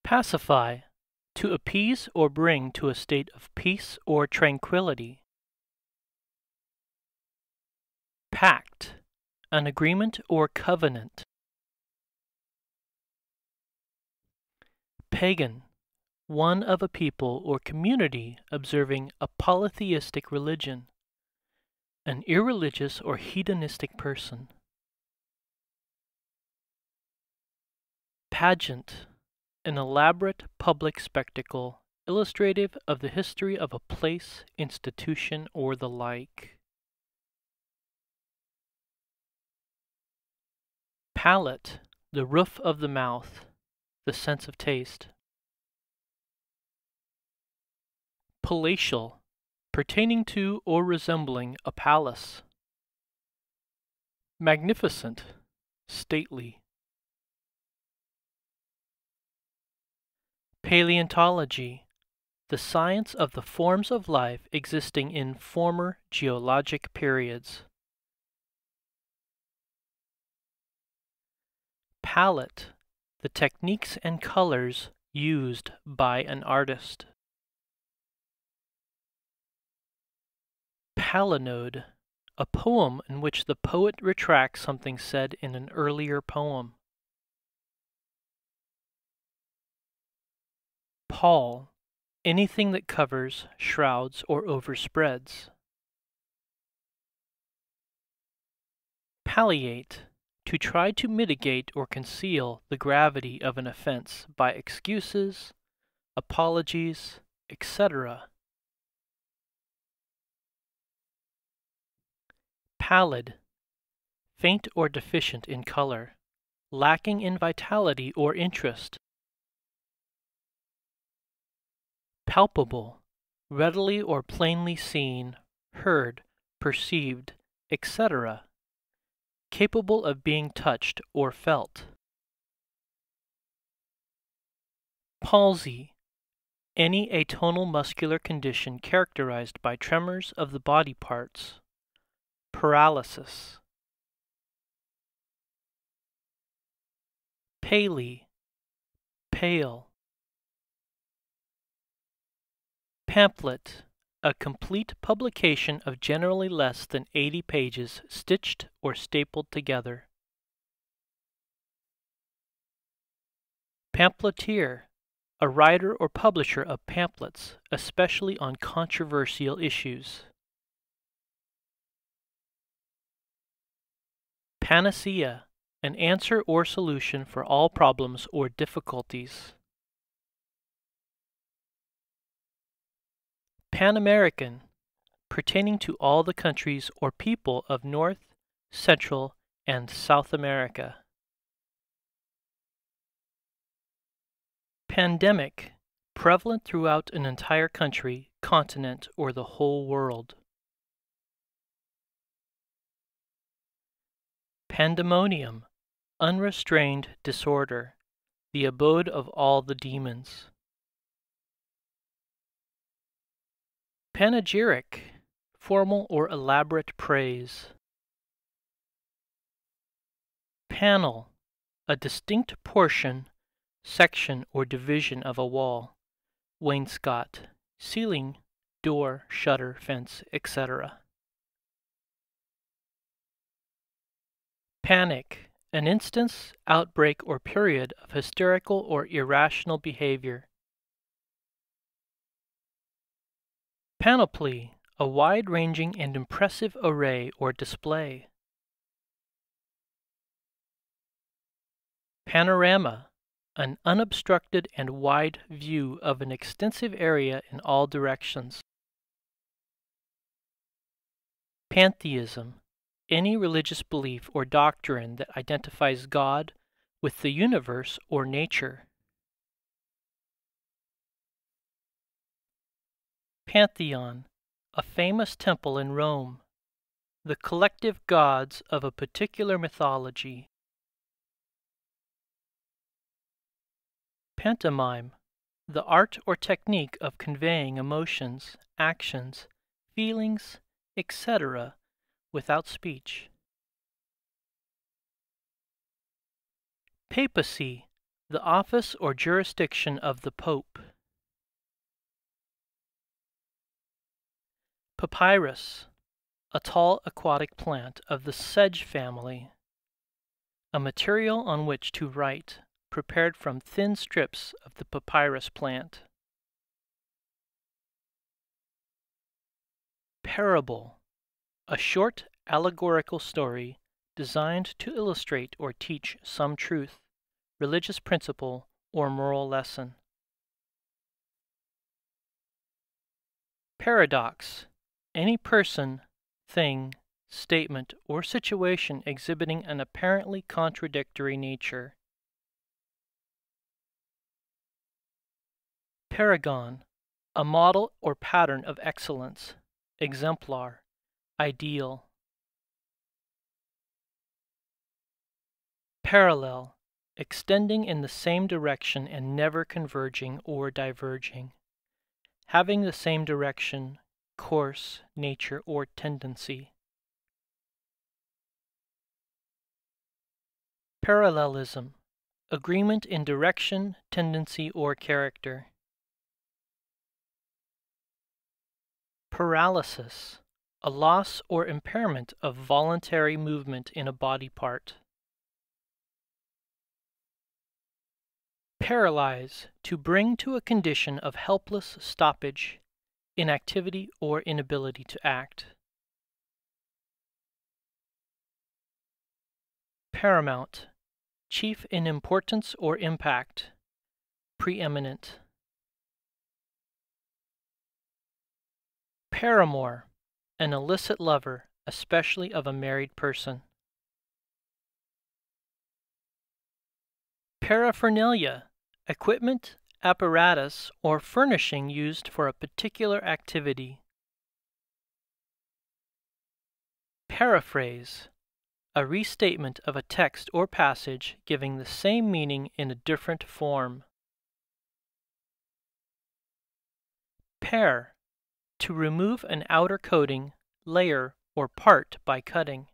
Pacify, to appease or bring to a state of peace or tranquility. Pact, an agreement or covenant. Pagan, one of a people or community observing a polytheistic religion. An irreligious or hedonistic person. Pageant, an elaborate public spectacle illustrative of the history of a place, institution, or the like. Palate, the roof of the mouth, the sense of taste. Palatial, pertaining to or resembling a palace. Magnificent, stately. Paleontology, the science of the forms of life existing in former geologic periods. Palette, the techniques and colors used by an artist. Palinode, a poem in which the poet retracts something said in an earlier poem. Pall, anything that covers, shrouds, or overspreads. Palliate, to try to mitigate or conceal the gravity of an offense by excuses, apologies, etc. Pallid, faint or deficient in color, lacking in vitality or interest. Palpable, readily or plainly seen, heard, perceived, etc. Capable of being touched or felt. Palsy, any atonal muscular condition characterized by tremors of the body parts. Paralysis. Paley, pale. Pamphlet, a complete publication of generally less than 80 pages stitched or stapled together. Pamphleteer, a writer or publisher of pamphlets, especially on controversial issues. Panacea, an answer or solution for all problems or difficulties. Pan-American, pertaining to all the countries or people of North, Central, and South America. Pandemic, prevalent throughout an entire country, continent, or the whole world. Pandemonium, unrestrained disorder, the abode of all the demons. Panegyric, formal or elaborate praise. Panel, a distinct portion, section or division of a wall, wainscot, ceiling, door, shutter, fence, etc. Panic, an instance, outbreak, or period of hysterical or irrational behavior. Panoply, a wide-ranging and impressive array or display. Panorama, an unobstructed and wide view of an extensive area in all directions. Pantheism, any religious belief or doctrine that identifies God with the universe or nature. Pantheon, a famous temple in Rome, the collective gods of a particular mythology. Pantomime, the art or technique of conveying emotions, actions, feelings, etc. without speech. Papacy, The office or jurisdiction of the Pope. Papyrus, a tall aquatic plant of the sedge family, a material on which to write, prepared from thin strips of the papyrus plant. Parable, a short allegorical story designed to illustrate or teach some truth, religious principle, or moral lesson. Paradox, any person, thing, statement, or situation exhibiting an apparently contradictory nature. Paragon, a model or pattern of excellence, exemplar, ideal. Parallel, extending in the same direction and never converging or diverging, having the same direction, course, nature, or tendency. Parallelism, agreement in direction, tendency, or character. Paralysis, a loss or impairment of voluntary movement in a body part. Paralyze, to bring to a condition of helpless stoppage, inactivity, or inability to act. Paramount, chief in importance or impact, preeminent. Paramour, an illicit lover, especially of a married person. Paraphernalia, equipment, apparatus, or furnishing used for a particular activity. Paraphrase, a restatement of a text or passage giving the same meaning in a different form. Pare, to remove an outer coating, layer, or part by cutting.